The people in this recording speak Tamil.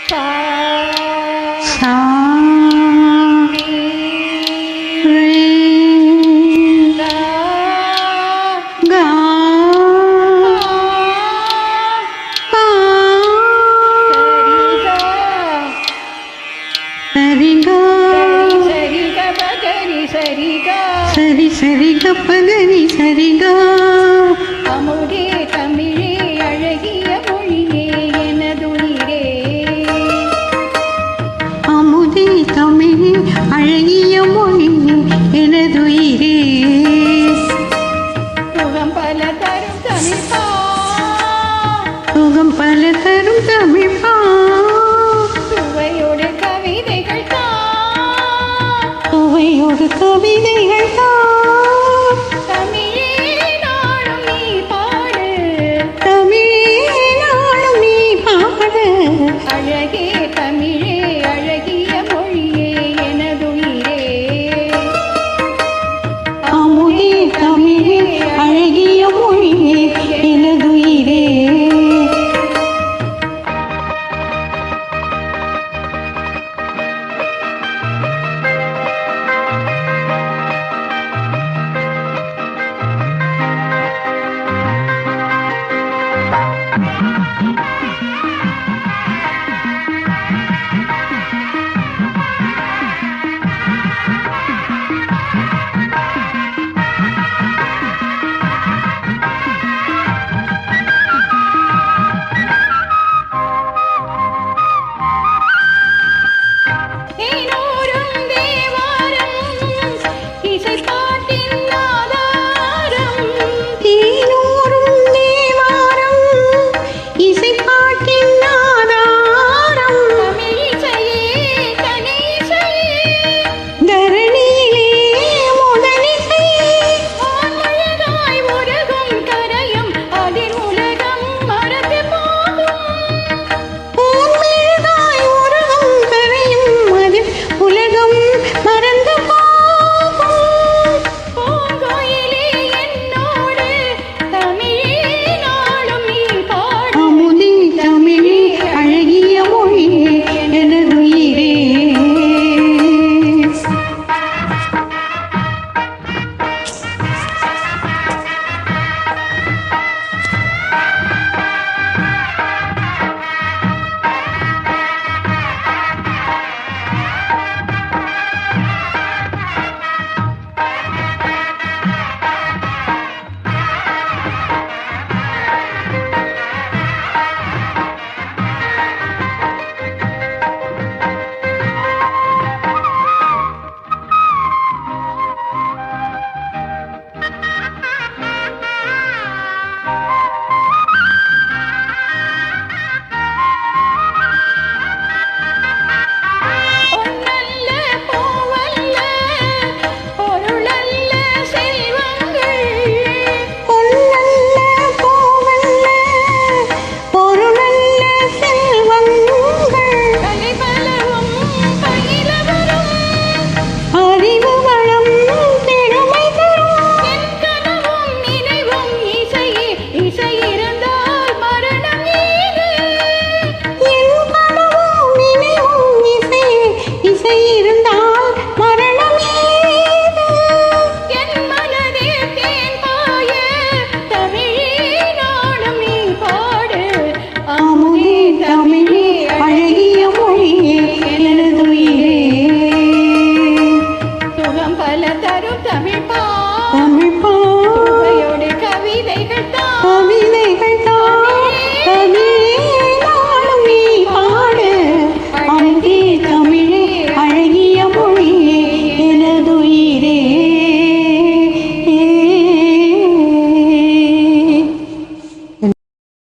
சா சா ரே ரே கா கா பா சரி கா சரி கா சரி சரி க பகரி சரி கா சரி சரி கப்பகரி சரி கா அமுதே தமிழே அழகிய மொழியே எனதுயிரே அமுதே தமிழே அழகிய மொழியே எனதுயிரே சுகம் பல தரும் தமிழ் பா சுகம் பல தரும் தமிழ் பா சுவையோடு கவிதைகள் தா சுவையோடு கவிதைகள் தா தமிழே நாளும் நீ பாடு தமிழே நாளும் நீ பாடு அழகே தமிழே அழகிய மொழியே எனதுயிரே அமுதே தமிழே அழகிய மொழியே எனதுயிரே